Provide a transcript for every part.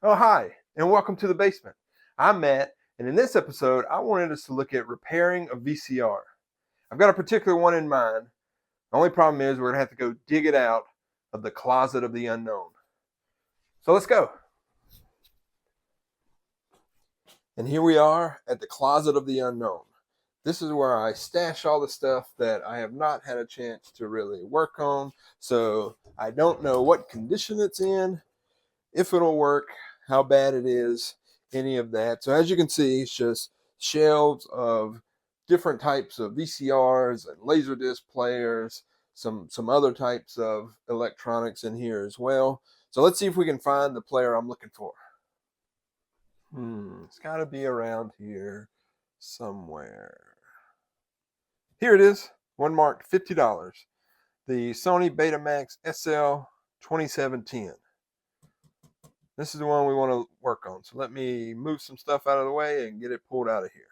Oh, hi, and welcome to the basement. I'm Matt, and in this episode, I wanted us to look at repairing a VCR. I've got a particular one in mind. The only problem is we're going to have to go dig it out of the closet of the unknown. So let's go. And here we are at the closet of the unknown. This is where I stash all the stuff that I have not had a chance to really work on. So I don't know what condition it's in, if it'll work, how bad it is, any of that. So as you can see, it's just shelves of different types of VCRs and Laserdisc players, some other types of electronics in here as well. So let's see if we can find the player I'm looking for. It's got to be around here somewhere. Here it is, one marked $50. The Sony Betamax SL-2710. This is the one we want to work on. So let me move some stuff out of the way and get it pulled out of here.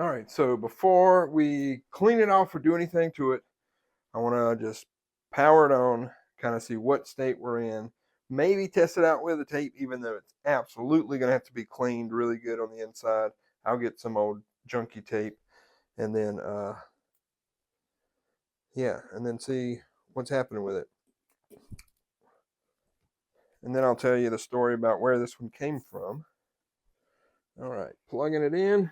All right, so before we clean it off or do anything to it, I want to just power it on, kind of see what state we're in. Maybe test it out with a tape, even though it's absolutely going to have to be cleaned really good on the inside. I'll get some old junky tape and then, and then see what's happening with it. And then I'll tell you the story about where this one came from. All right, plugging it in.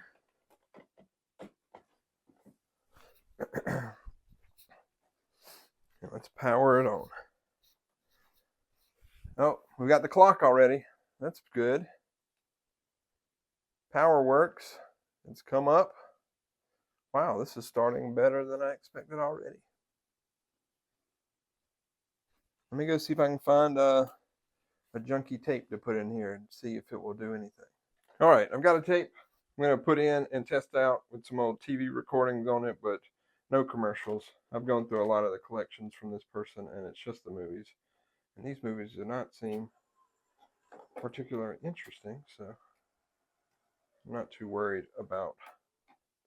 Let's power it on. Oh, we got the clock already. That's good. Power works. It's come up. Wow, this is starting better than I expected already. Let me go see if I can find a junky tape to put in here and see if it will do anything. All right, I've got a tape I'm going to put in and test out with some old TV recordings on it, but no commercials. I've gone through a lot of the collections from this person, and it's just the movies. And these movies do not seem particularly interesting, so I'm not too worried about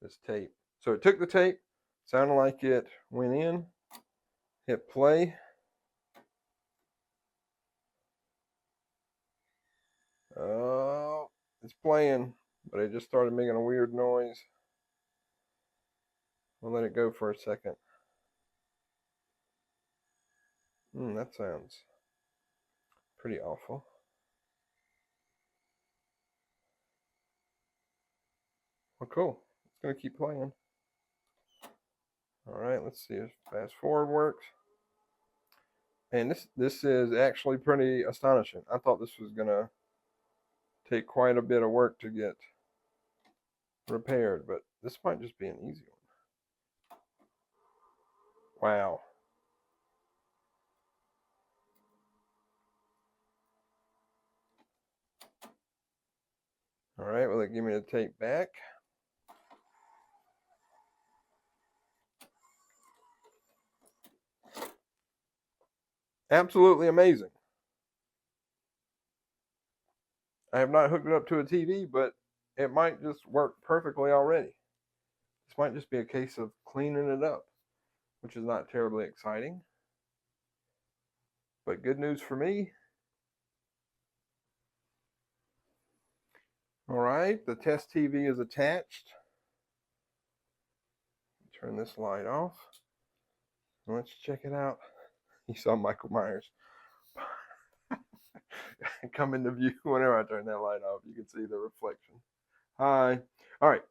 this tape. So it took the tape, sounded like it went in, hit play. Oh, it's playing, but it just started making a weird noise. We'll let it go for a second. That sounds pretty awful. Well, cool. It's going to keep playing. All right, let's see if fast forward works. And this is actually pretty astonishing. I thought this was going to take quite a bit of work to get repaired, but this might just be an easy one. Wow. All right, will it give me the tape back? Absolutely amazing. I have not hooked it up to a TV, but it might just work perfectly already. This might just be a case of cleaning it up, which is not terribly exciting. But good news for me. All right, the test TV is attached. Turn this light off. Let's check it out. You saw Michael Myers come into view whenever I turn that light off. You can see the reflection. Hi. All right,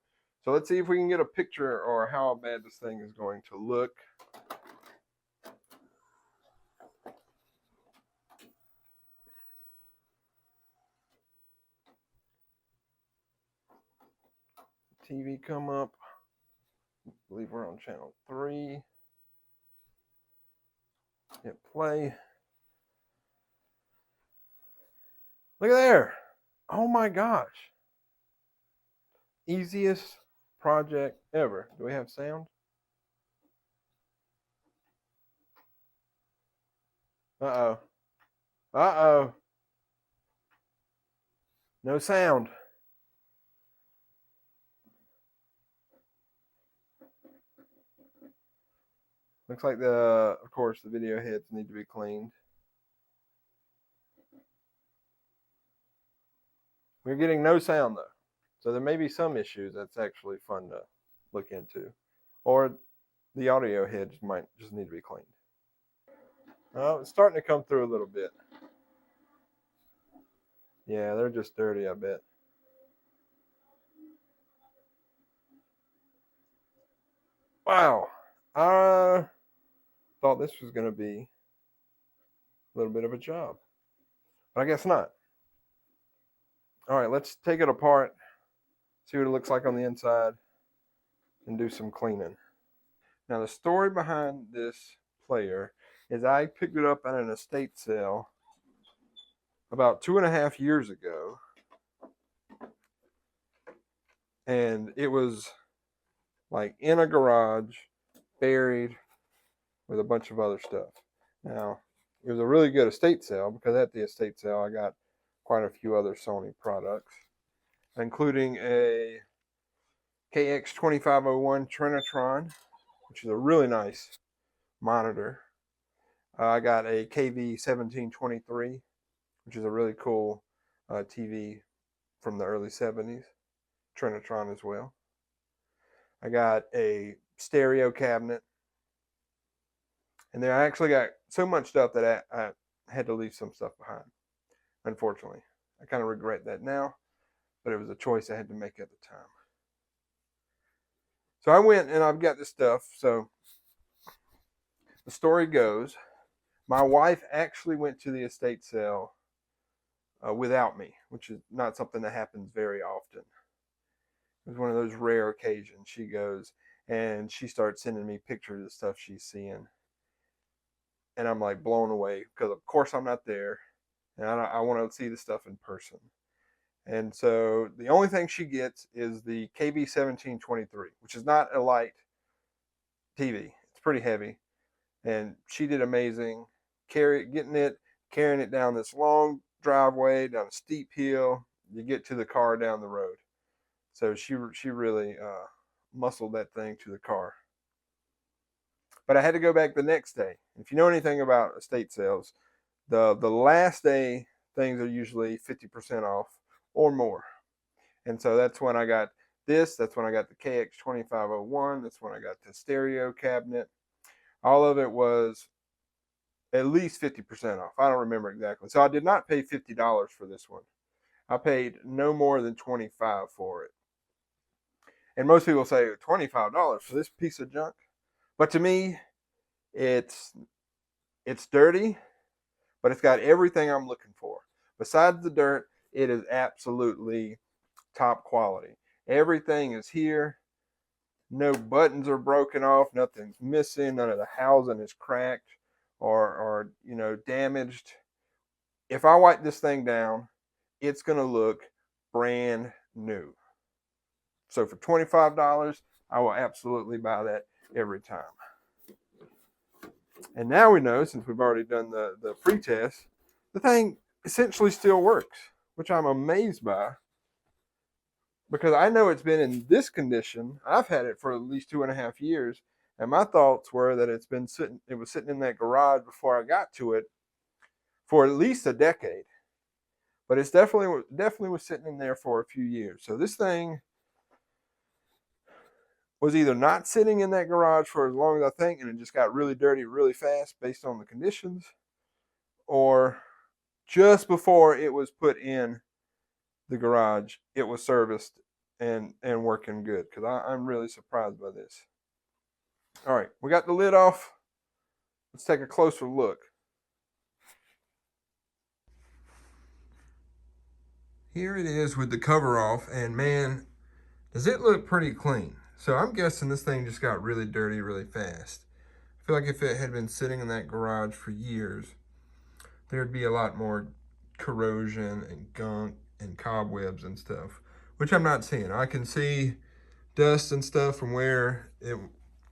so let's see if we can get a picture or how bad this thing is going to look. TV come up. I believe we're on channel 3. Hit play. Look at there. Oh my gosh. Easiest project ever. Do we have sound? Uh-oh. Uh-oh. No sound. Looks like of course, the video heads need to be cleaned. We're getting no sound though. So there may be some issues that's actually fun to look into. Or the audio heads might just need to be cleaned. Oh, it's starting to come through a little bit. Yeah, they're just dirty, I bet. Wow. I thought this was going to be a little bit of a job. But I guess not. All right, let's take it apart, see what it looks like on the inside, and do some cleaning. Now, the story behind this player is I picked it up at an estate sale about 2.5 years ago. And it was like in a garage, buried with a bunch of other stuff. Now, it was a really good estate sale because at the estate sale I got quite a few other Sony products, including a KX-2501 Trinitron, which is a really nice monitor. I got a KV-1723, which is a really cool TV from the early 70s, Trinitron as well. I got a stereo cabinet. And then I actually got so much stuff that I had to leave some stuff behind, unfortunately. I kind of regret that now, but it was a choice I had to make at the time. So I went and I've got this stuff. So the story goes, my wife actually went to the estate sale without me, which is not something that happens very often. It was one of those rare occasions. She goes and she starts sending me pictures of stuff she's seeing. And I'm like blown away because of course I'm not there, and I want to see the stuff in person. And so the only thing she gets is the KV-1723, which is not a light TV. It's pretty heavy, and she did amazing. Carrying it down this long driveway, down a steep hill. You get to the car down the road. So she really muscled that thing to the car. But I had to go back the next day. If you know anything about estate sales, the last day things are usually 50% off or more. And so that's when I got this. That's when I got the KX-2501. That's when I got the stereo cabinet. All of it was at least 50% off. I don't remember exactly. So I did not pay $50 for this one. I paid no more than $25 for it. And most people say $25 for this piece of junk. But to me, it's dirty, but it's got everything I'm looking for. Besides the dirt, it is absolutely top quality. Everything is here. No buttons are broken off. Nothing's missing. None of the housing is cracked or damaged. If I wipe this thing down, it's going to look brand new. So for $25, I will absolutely buy that every time. And now we know, since we've already done the pre-test, the thing essentially still works, which I'm amazed by, because I know it's been in this condition. I've had it for at least 2.5 years, and my thoughts were that it was sitting in that garage before I got to it for at least a decade. But it's definitely was sitting in there for a few years. So this thing was either not sitting in that garage for as long as I think, and it just got really dirty really fast based on the conditions, or just before it was put in the garage, it was serviced and working good, because I'm really surprised by this. All right, we got the lid off. Let's take a closer look. Here it is with the cover off, and man, does it look pretty clean. So I'm guessing this thing just got really dirty really fast. I feel like if it had been sitting in that garage for years, there'd be a lot more corrosion and gunk and cobwebs and stuff, which I'm not seeing. I can see dust and stuff from where it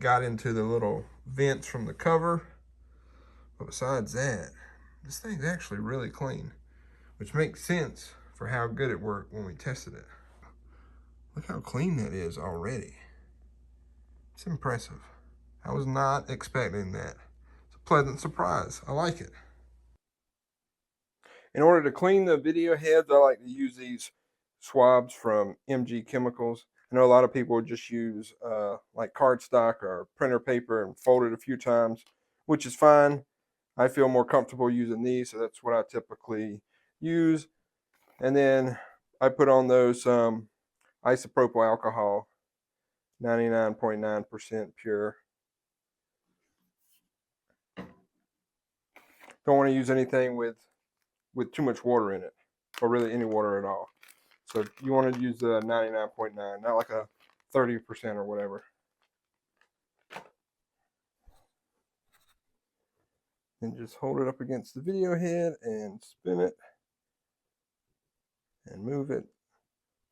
got into the little vents from the cover. But besides that, This thing's actually really clean, which makes sense for how good it worked when we tested it. Look how clean that is already. It's impressive. I was not expecting that. It's a pleasant surprise. I like it. In order to clean the video heads, I like to use these swabs from MG Chemicals. I know a lot of people just use like cardstock or printer paper and fold it a few times, which is fine. I feel more comfortable using these, so that's what I typically use. And then I put on those isopropyl alcohol, 99.9% pure. Don't want to use anything with too much water in it, or really any water at all. So you want to use the 99.9, not like a 30% or whatever. And just hold it up against the video head and spin it and move it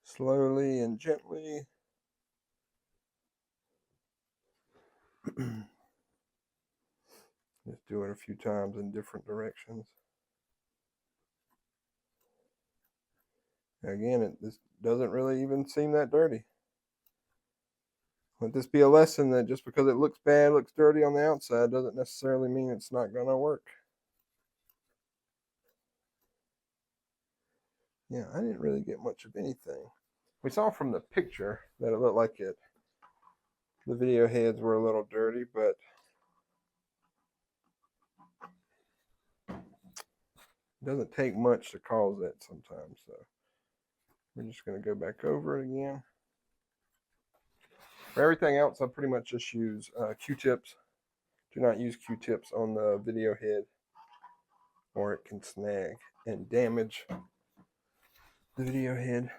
slowly and gently. Just do it a few times in different directions. Again, this doesn't really even seem that dirty. Let this be a lesson that just because it looks bad, looks dirty on the outside, doesn't necessarily mean it's not going to work. Yeah, I didn't really get much of anything. We saw from the picture that it looked like the video heads were a little dirty, but it doesn't take much to cause that sometimes. So we're just going to go back over it again. For everything else, I pretty much just use Q-tips. Do not use Q-tips on the video head, or it can snag and damage the video head.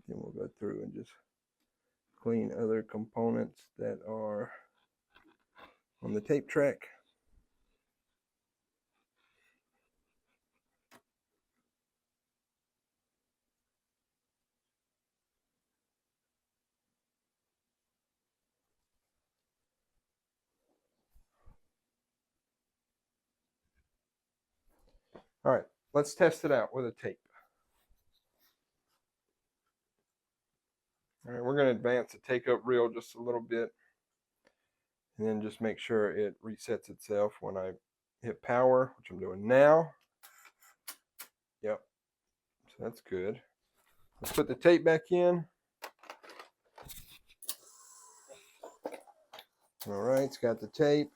Then we'll go through and just clean other components that are on the tape track. All right, let's test it out with a tape. All right, we're going to advance the take up reel just a little bit, and then just make sure it resets itself when I hit power, which I'm doing now. Yep, so that's good. Let's put the tape back in. All right, it's got the tape.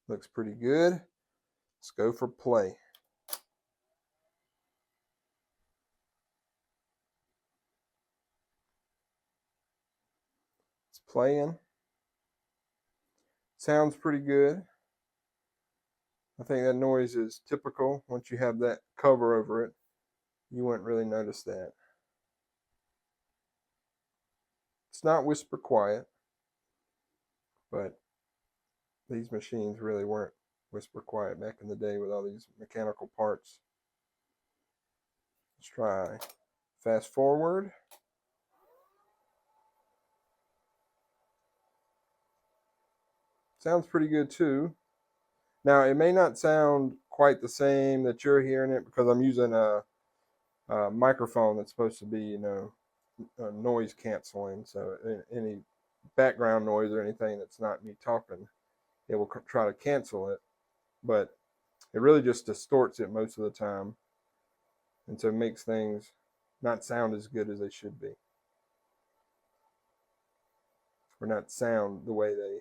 Looks pretty good. Let's go for play. It's playing. Sounds pretty good. I think that noise is typical. Once you have that cover over it, you wouldn't really notice that. It's not whisper quiet, but these machines really weren't whisper quiet back in the day with all these mechanical parts. Let's try fast forward. Sounds pretty good too. Now it may not sound quite the same that you're hearing it because I'm using a microphone that's supposed to be, noise canceling. So any background noise or anything that's not me talking, it will try to cancel it, but it really just distorts it most of the time, and so it makes things not sound as good as they should be, or not sound the way they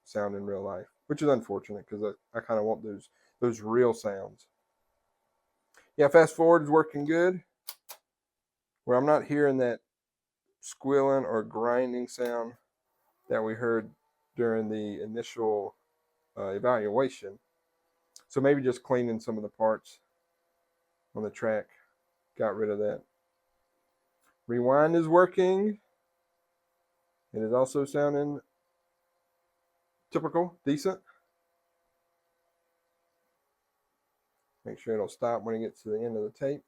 sound in real life, which is unfortunate because I kind of want those real sounds. Yeah, fast forward is working good, where I'm not hearing that squealing or grinding sound that we heard during the initial evaluation. So maybe just cleaning some of the parts on the track got rid of that. Rewind is working. It is also sounding typical, decent. Make sure it'll stop when it gets to the end of the tape.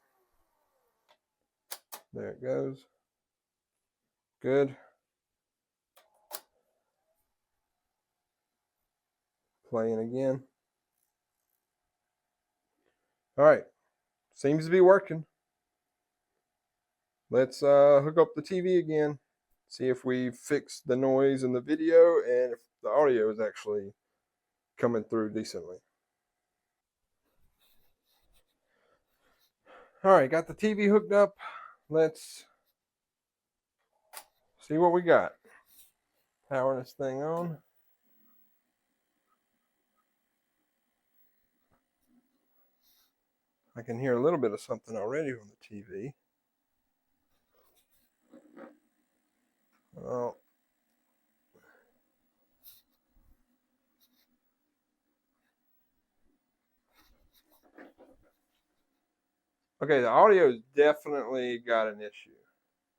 There it goes. Good. Playing again. All right, seems to be working. Let's hook up the TV again, see if we fixed the noise in the video and if the audio is actually coming through decently. All right, got the TV hooked up. Let's see what we got. Power this thing on. I can hear a little bit of something already on the TV. Oh. Okay, the audio's definitely got an issue.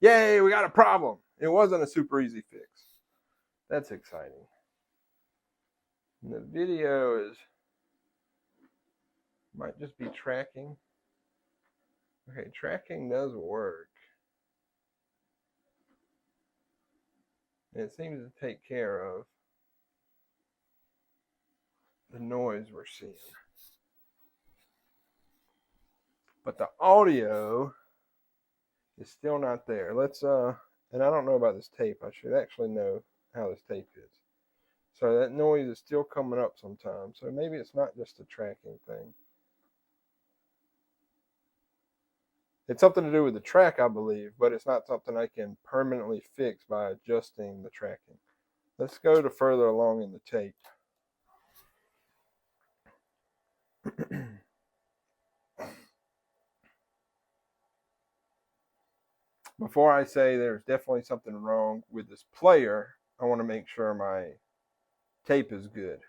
Yay, we got a problem. It wasn't a super easy fix. That's exciting. And the video might just be tracking. Okay, tracking does work. And it seems to take care of the noise we're seeing. But the audio is still not there. Let's and I don't know about this tape. I should actually know how this tape is. So that noise is still coming up sometimes. So maybe it's not just a tracking thing. It's something to do with the track, I believe, but it's not something I can permanently fix by adjusting the tracking. Let's go to further along in the tape. Before I say there's definitely something wrong with this player, I want to make sure my tape is good.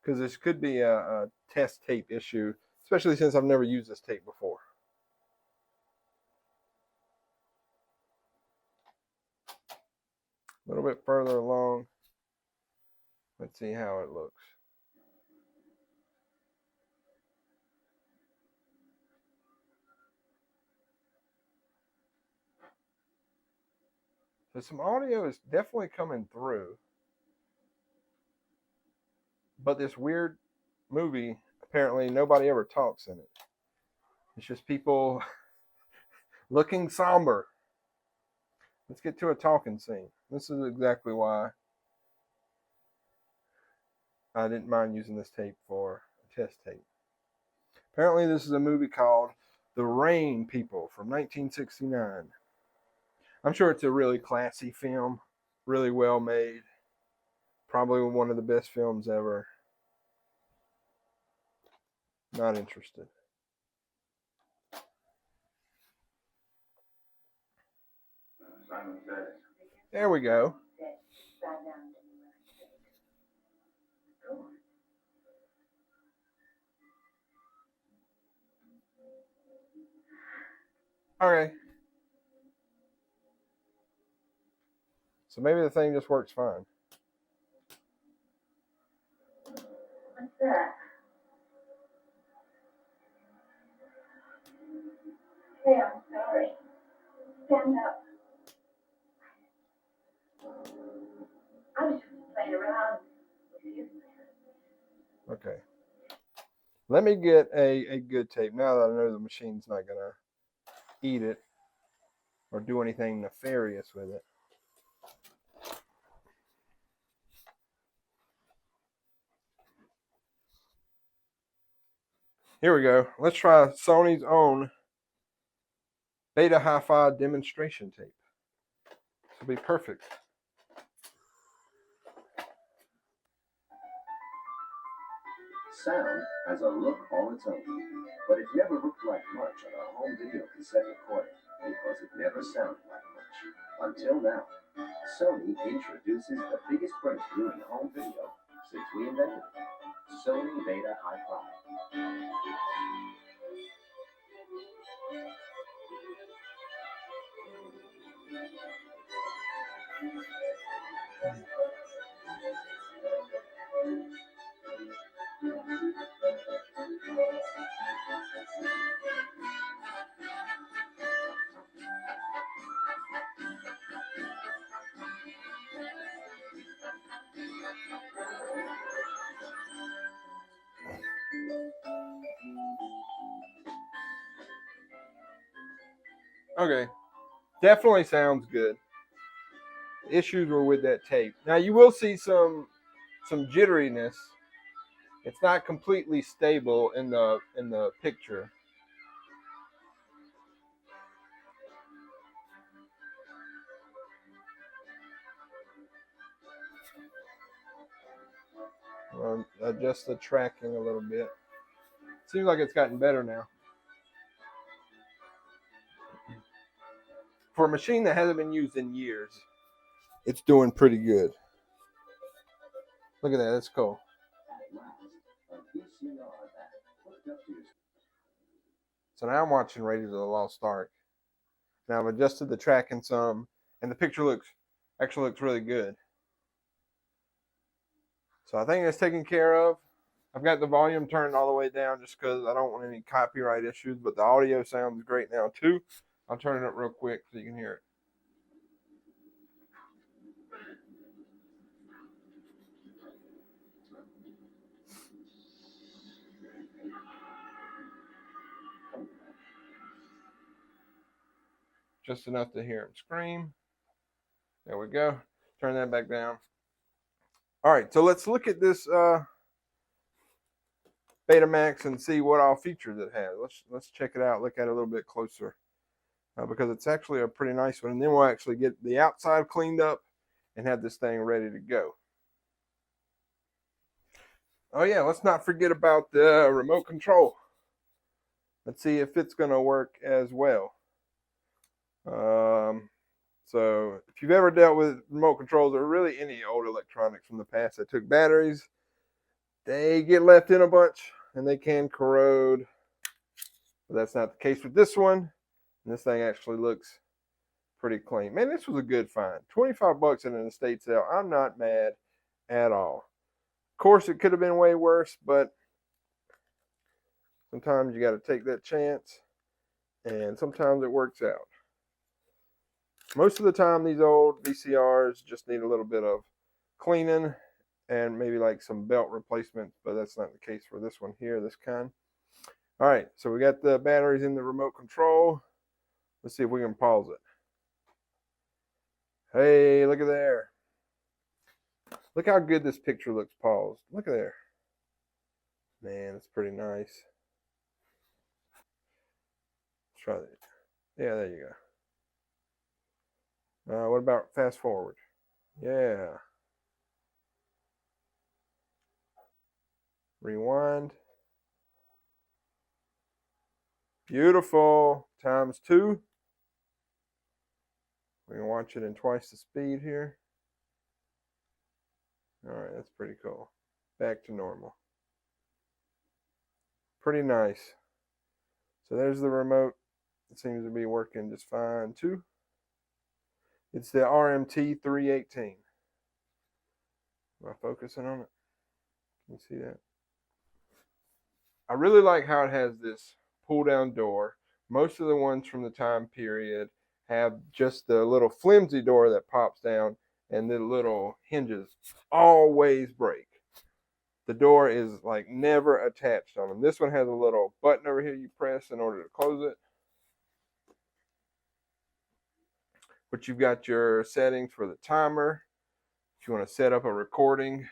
Because this could be a test tape issue, especially since I've never used this tape before. A little bit further along. Let's see how it looks. So some audio is definitely coming through. But this weird movie, apparently nobody ever talks in it. It's just people looking somber. Let's get to a talking scene. This is exactly why I didn't mind using this tape for a test tape. Apparently this is a movie called The Rain People from 1969. I'm sure it's a really classy film, really well made, probably one of the best films ever. Not interested. There we go. Okay. So maybe the thing just works fine. What's that? Hey, I'm sorry. Stand up. I was just playing around with you. Okay. Let me get a good tape now that I know the machine's not going to eat it or do anything nefarious with it. Here we go. Let's try Sony's own Beta Hi-Fi demonstration tape. This will be perfect. Sound has a look all its own, but it never looked like much on a home video cassette recorder because it never sounded like much. Until now, Sony introduces the biggest breakthrough in home video since we invented it. Sony Beta Hi-Fi. Okay, definitely sounds good. Issues were with that tape. Now you will see some jitteriness. It's not completely stable in the picture. Adjust the tracking a little bit. Seems like it's gotten better now. For a machine that hasn't been used in years, it's doing pretty good. Look at that, that's cool. So now I'm watching Raiders of the Lost Ark. Now I've adjusted the tracking some, and the picture actually looks really good. So I think it's taken care of. I've got the volume turned all the way down just because I don't want any copyright issues, but the audio sounds great now too. I'll turn it up real quick so you can hear it. Just enough to hear him scream. There we go. Turn that back down. All right, so let's look at this Betamax and see what all features it has. Let's check it out, look at it a little bit closer, because it's actually a pretty nice one. And then we'll actually get the outside cleaned up and have this thing ready to go. Oh yeah, let's not forget about the remote control. Let's see if it's going to work as well. So if you've ever dealt with remote controls or really any old electronics from the past that took batteries, they get left in a bunch and they can corrode. But that's not the case with this one. And this thing actually looks pretty clean. Man, this was a good find. 25 bucks in an estate sale. I'm not mad at all. Of course, it could have been way worse, but sometimes you got to take that chance, and sometimes it works out. Most of the time, these old VCRs just need a little bit of cleaning and maybe like some belt replacements, but that's not the case for this one here, this kind. All right, so we got the batteries in the remote control. Let's see if we can pause it. Hey, look at there. Look how good this picture looks paused. Look at there. Man, it's pretty nice. Let's try that. Yeah, there you go. What about fast forward? Yeah. Rewind. Beautiful. Times 2. We can watch it in twice the speed here. All right, that's pretty cool. Back to normal. Pretty nice. So there's the remote. It seems to be working just fine too. It's the RMT 318. Am I focusing on it? Can you see that? I really like how it has this pull down door. Most of the ones from the time period have just the little flimsy door that pops down, and the little hinges always break. The door is like never attached on them. This one has a little button over here you press in order to close it. But you've got your settings for the timer. If you want to set up a recording,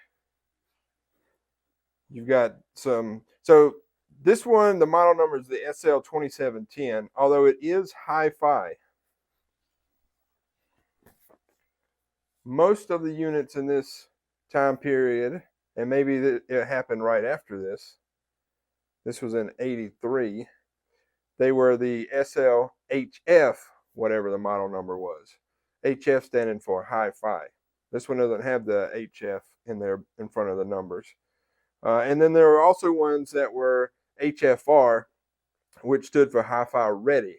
you've got some. So this one, the model number is the SL-2710, although it is hi-fi. Most of the units in this time period, and maybe it happened right after this. This was in '83. They were the SL-HF, whatever the model number was. HF standing for hi-fi. This one doesn't have the HF in there in front of the numbers. And then there were also ones that were HFR, which stood for hi-fi ready,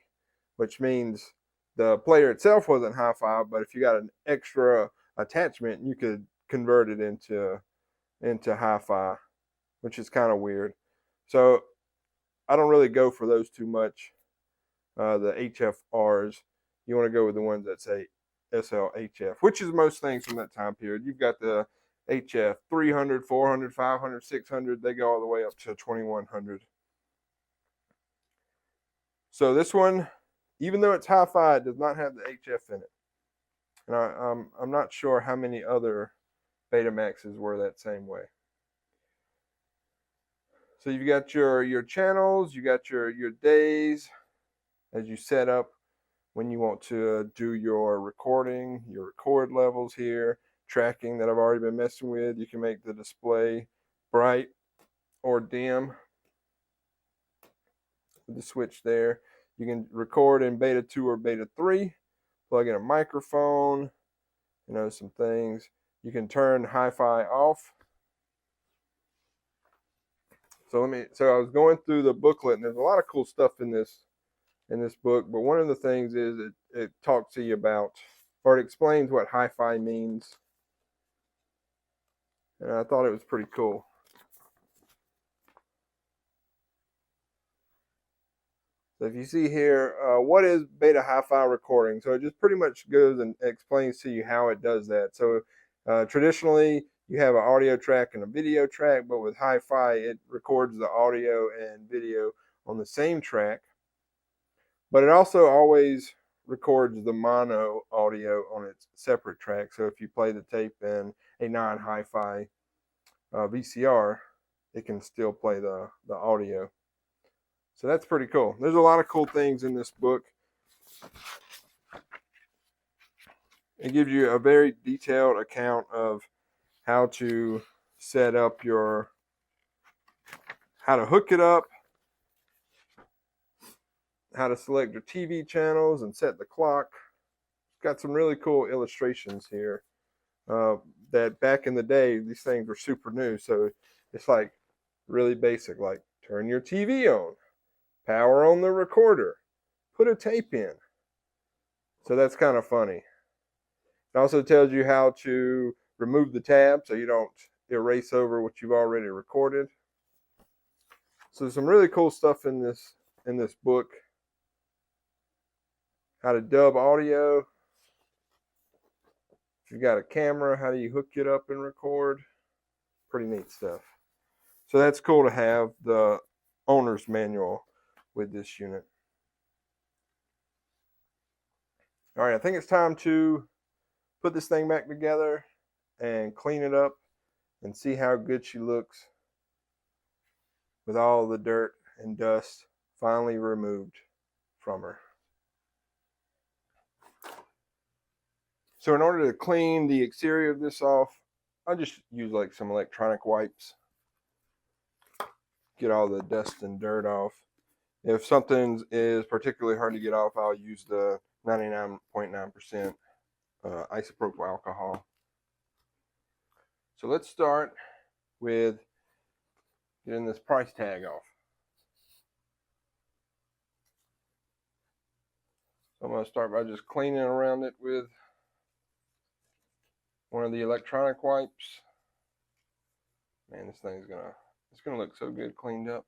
which means the player itself wasn't hi-fi, but if you got an extra attachment, you could convert it into hi-fi, which is kind of weird. So I don't really go for those too much. The HFRs, you want to go with the ones that say SL-HF, which is most things from that time period. You've got the HF 300, 400, 500, 600. They go all the way up to 2100. So this one even though it's hi-fi, it does not have the HF in it. And I'm not sure how many other Betamaxes were that same way. So you've got your channels, you got your days as you set up when you want to do your recording, your record levels here, tracking that I've already been messing with. You can make the display bright or dim with the switch there. You can record in beta 2 or beta 3, plug in a microphone, some things. You can turn hi-fi off. So I was going through the booklet, and there's a lot of cool stuff in this book, but one of the things is it talks to you about, or it explains what hi-fi means. And I thought it was pretty cool. So if you see here, what is beta hi-fi recording? So it just pretty much goes and explains to you how it does that. So traditionally, you have an audio track and a video track, but with hi-fi, it records the audio and video on the same track. But it also always records the mono audio on its separate track. So if you play the tape in a non-hi-fi VCR, it can still play the audio. So that's pretty cool. There's a lot of cool things in this book. It gives you a very detailed account of how to set up how to hook it up, how to select your TV channels and set the clock. It's got some really cool illustrations here that back in the day, these things were super new. So it's like really basic, like turn your TV on, power on the recorder, put a tape in. So that's kind of funny. It also tells you how to remove the tab so you don't erase over what you've already recorded. So there's some really cool stuff in this book. How to dub audio. If you've got a camera, how do you hook it up and record? Pretty neat stuff. So that's cool to have the owner's manual with this unit. All right, I think it's time to put this thing back together and clean it up and see how good she looks with all the dirt and dust finally removed from her. So in order to clean the exterior of this off, I just use like some electronic wipes. Get all the dust and dirt off. If something is particularly hard to get off, I'll use the 99.9% isopropyl alcohol. So let's start with getting this price tag off. So I'm going to start by just cleaning around it with one of the electronic wipes. Man, this thing's gonna look so good cleaned up.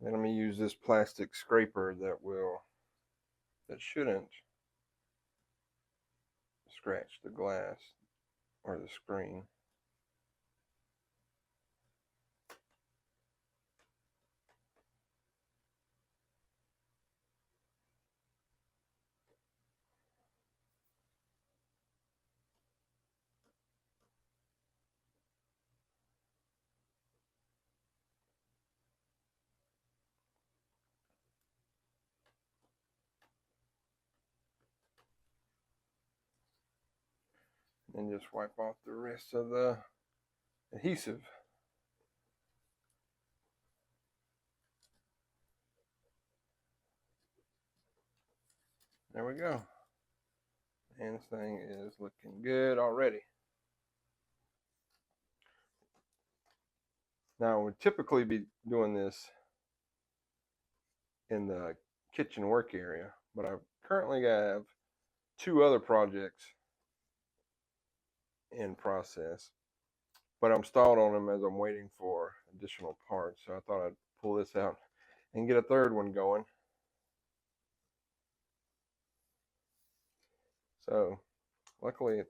Then I'm gonna use this plastic scraper that shouldn't scratch the glass or the screen. And just wipe off the rest of the adhesive. There we go. And this thing is looking good already. Now, we'd typically be doing this in the kitchen work area, but I currently have 2 other projects in process, but I'm stalled on them as I'm waiting for additional parts. So I thought I'd pull this out and get a third one going. So luckily it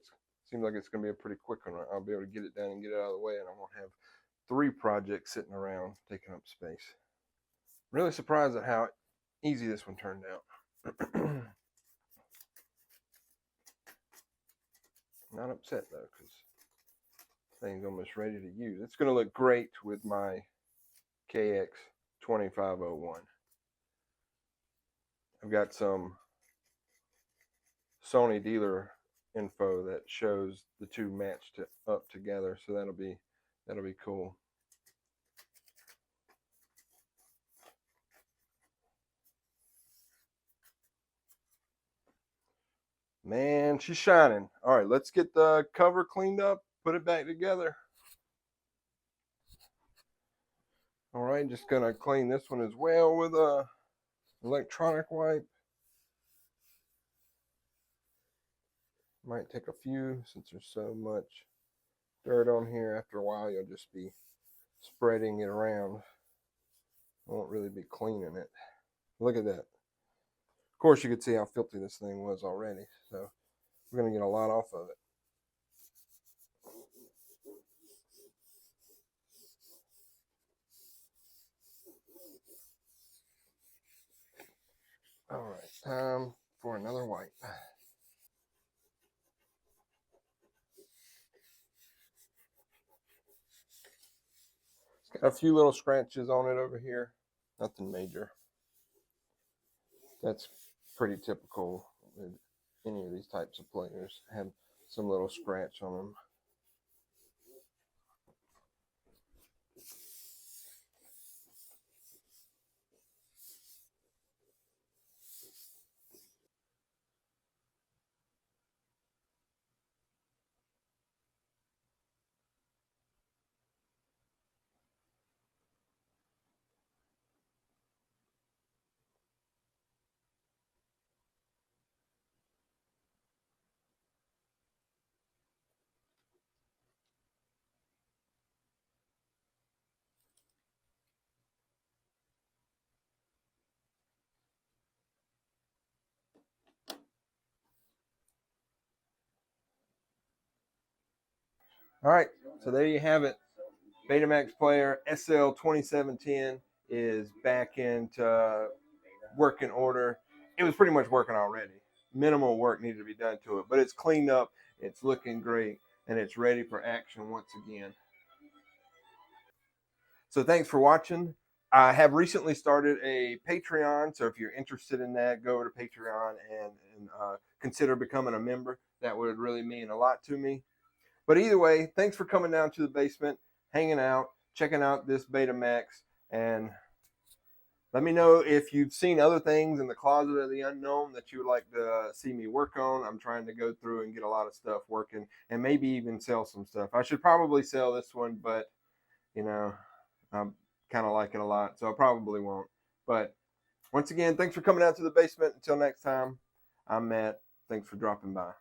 seems like it's going to be a pretty quick one. I'll be able to get it done and get it out of the way, and I won't have 3 projects sitting around taking up space. Really surprised at how easy this one turned out. Not upset though, because thing's almost ready to use. It's going to look great with my KX-2501. I've got some Sony dealer info that shows the two matched up together, so that'll be cool. Man, she's shining. All right, let's get the cover cleaned up, put it back together. All right, just gonna clean this one as well with a electronic wipe. Might take a few since there's so much dirt on here. After a while, you'll just be spreading it around. I won't really be cleaning it. Look at that. Of course, you could see how filthy this thing was already. So we're going to get a lot off of it. All right, time for another wipe. It's got a few little scratches on it over here. Nothing major. That's pretty typical with any of these types of players. Have some little scratch on them. All right, so there you have it. Betamax player SL-2710 is back into working order. It was pretty much working already. Minimal work needed to be done to it, but it's cleaned up, it's looking great, and it's ready for action once again. So thanks for watching. I have recently started a Patreon, so if you're interested in that, go over to Patreon and consider becoming a member. That would really mean a lot to me. But either way, thanks for coming down to the basement, hanging out, checking out this Betamax, and let me know if you've seen other things in the closet of the unknown that you would like to see me work on. I'm trying to go through and get a lot of stuff working and maybe even sell some stuff. I should probably sell this one, but, you know, I kind of like it a lot, so I probably won't. But once again, thanks for coming out to the basement. Until next time, I'm Matt. Thanks for dropping by.